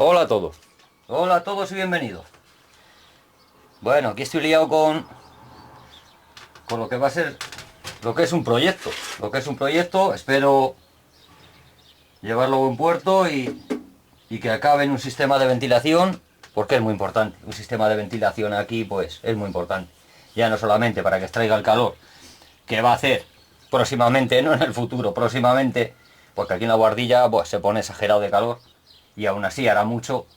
Hola a todos. Hola a todos y bienvenidos. Bueno, aquí estoy liado con lo que va a ser, lo que es un proyecto. Espero llevarlo a buen puerto y que acabe en un sistema de ventilación, porque es muy importante. Un sistema de ventilación aquí, pues, es muy importante. Ya no solamente para que extraiga el calor que va a hacer próximamente, no en el futuro, próximamente, porque aquí en la Guardilla, pues, se pone exagerado de calor y aún así hará mucho.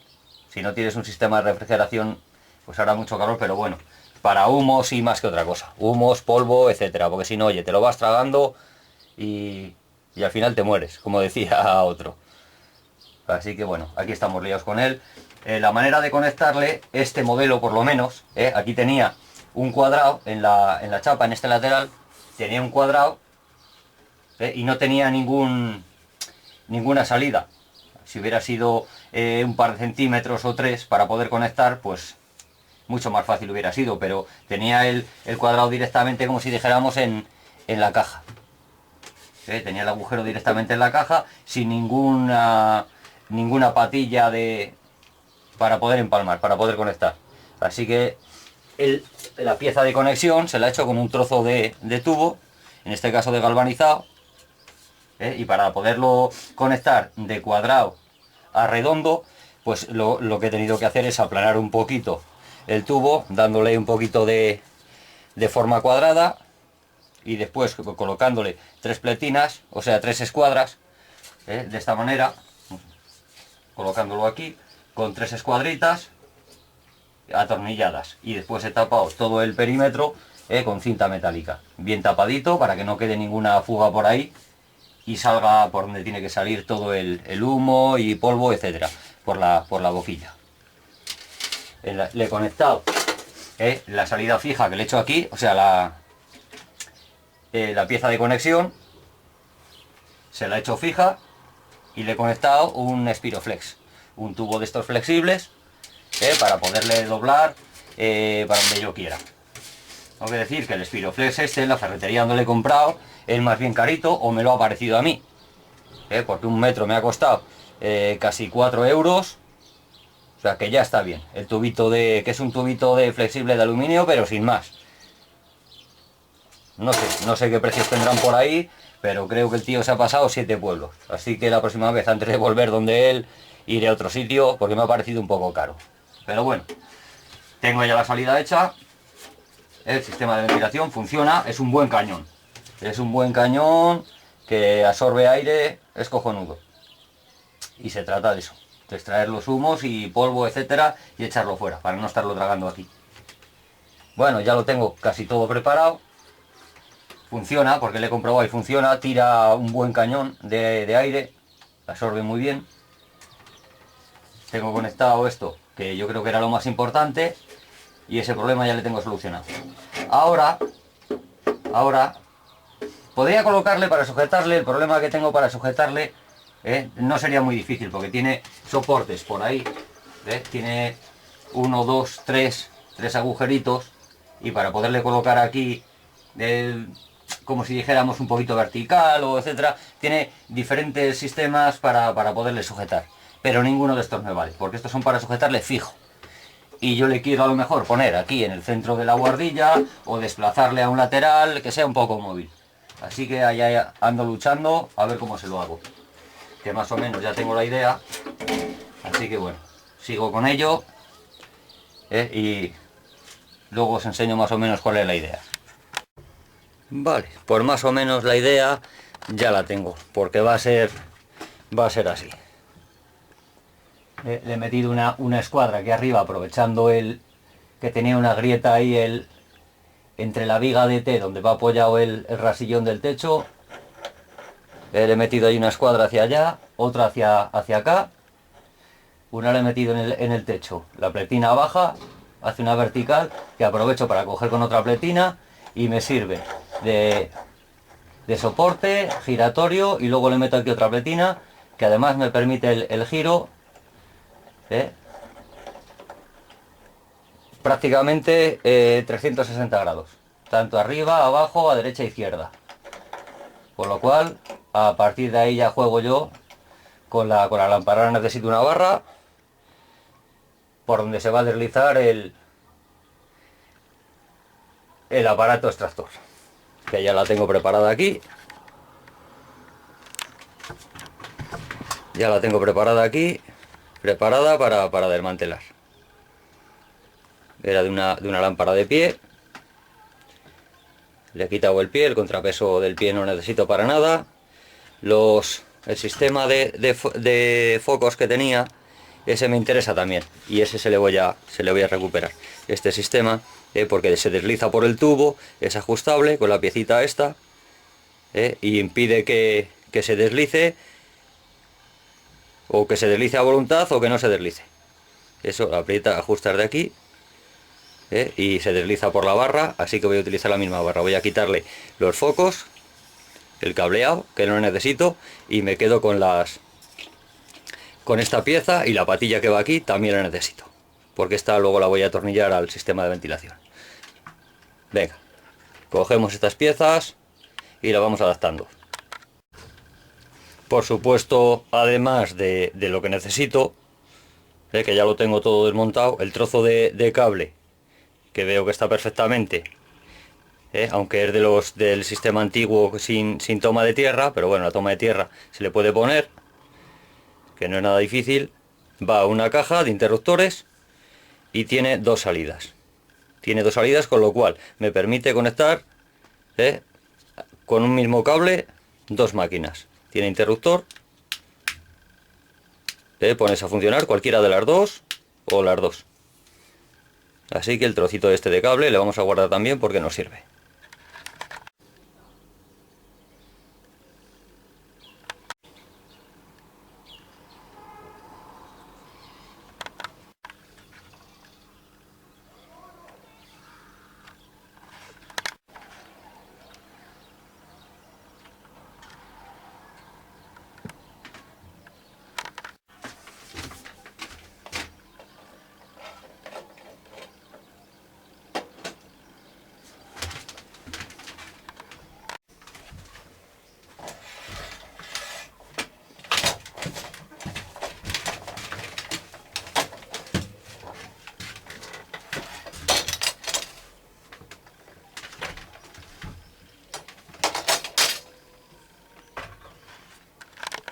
Si no tienes un sistema de refrigeración, pues hará mucho calor, pero bueno, para humos y más que otra cosa. Humos, polvo, etcétera, porque si no, oye, te lo vas tragando y al final te mueres, como decía otro. Así que bueno, aquí estamos liados con él. La manera de conectarle, este modelo por lo menos, aquí tenía un cuadrado en la chapa, en este lateral, tenía un cuadrado y no tenía ninguna salida. Si hubiera sido un par de centímetros o tres para poder conectar, pues mucho más fácil hubiera sido, pero tenía el cuadrado directamente como si dijéramos en la caja. Tenía el agujero directamente en la caja sin ninguna patilla para poder empalmar, para poder conectar. Así que la pieza de conexión se la he hecho con un trozo de tubo, en este caso de galvanizado, y para poderlo conectar de cuadrado a redondo, pues lo que he tenido que hacer es aplanar un poquito el tubo, dándole un poquito de forma cuadrada y después colocándole tres pletinas, o sea, tres escuadras, de esta manera, colocándolo aquí, con tres escuadritas atornilladas, y después he tapado todo el perímetro con cinta metálica, bien tapadito para que no quede ninguna fuga por ahí y salga por donde tiene que salir todo el humo y polvo, etcétera, por la boquilla. Le he conectado la salida fija que le he hecho aquí, o sea, la pieza de conexión, se la he hecho fija y le he conectado un Spiroflex, un tubo de estos flexibles, para poderle doblar para donde yo quiera. Tengo que decir que el Spiroflex este, en la ferretería donde le he comprado, es más bien carito, o me lo ha parecido a mí, porque un metro me ha costado casi 4 euros, o sea que ya está bien. El tubito que es un tubito de flexible de aluminio, pero sin más. No sé qué precios tendrán por ahí, pero creo que el tío se ha pasado 7 pueblos. Así que la próxima vez, antes de volver donde él, iré a otro sitio, porque me ha parecido un poco caro. Pero bueno, tengo ya la salida hecha. El sistema de ventilación funciona, es un buen cañón. Es un buen cañón que absorbe aire, es cojonudo. Y se trata de eso, de extraer los humos y polvo, etcétera, y echarlo fuera, para no estarlo tragando aquí. Bueno, ya lo tengo casi todo preparado. Funciona, porque le he comprobado y funciona, tira un buen cañón de aire, absorbe muy bien. Tengo conectado esto, que yo creo que era lo más importante, y ese problema ya le tengo solucionado. Ahora, podría colocarle para sujetarle, el problema que tengo para sujetarle no sería muy difícil, porque tiene soportes por ahí, tiene uno, dos, tres agujeritos, y para poderle colocar aquí como si dijéramos un poquito vertical o etcétera, tiene diferentes sistemas para poderle sujetar, pero ninguno de estos me vale, porque estos son para sujetarle fijo, y yo le quiero a lo mejor poner aquí en el centro de la guardilla o desplazarle a un lateral que sea un poco móvil. Así que allá ando luchando a ver cómo se lo hago, que más o menos ya tengo la idea. Así que bueno, sigo con ello y luego os enseño más o menos cuál es la idea. Vale, pues más o menos la idea ya la tengo, porque va a ser así. Le he metido una escuadra aquí arriba, aprovechando que tenía una grieta ahí entre la viga de T donde va apoyado el rasillón del techo. Le he metido ahí una escuadra hacia allá, otra hacia acá. Una le he metido en el techo, la pletina baja, hace una vertical que aprovecho para coger con otra pletina y me sirve de soporte giratorio, y luego le meto aquí otra pletina que además me permite el giro prácticamente 360 grados, tanto arriba, abajo, a derecha e izquierda, por lo cual a partir de ahí ya juego yo con la lámpara. Ahora necesito una barra por donde se va a deslizar el aparato extractor, que ya la tengo preparada aquí. Ya la tengo preparada aquí, preparada para desmantelar. Era de una lámpara de pie. Le he quitado el pie, el contrapeso del pie no necesito para nada. El sistema de focos que tenía, ese me interesa también, y ese se le voy a recuperar. Este sistema, porque se desliza por el tubo, es ajustable con la piecita esta, y impide que se deslice, o que se deslice a voluntad o que no se deslice. Eso, aprieta, ajustar de aquí, y se desliza por la barra, así que voy a utilizar la misma barra. Voy a quitarle los focos, el cableado, que no necesito, y me quedo con esta pieza, y la patilla que va aquí también la necesito, porque esta luego la voy a atornillar al sistema de ventilación. Venga, cogemos estas piezas y la vamos adaptando. Por supuesto, además de lo que necesito, que ya lo tengo todo desmontado, el trozo de cable, que veo que está perfectamente, aunque es del sistema antiguo sin toma de tierra, pero bueno, la toma de tierra se le puede poner, que no es nada difícil. Va a una caja de interruptores y tiene dos salidas. Tiene dos salidas, con lo cual me permite conectar con un mismo cable dos máquinas. Tiene interruptor, pones a funcionar cualquiera de las dos o las dos. Así que el trocito este de cable le vamos a guardar también porque nos sirve.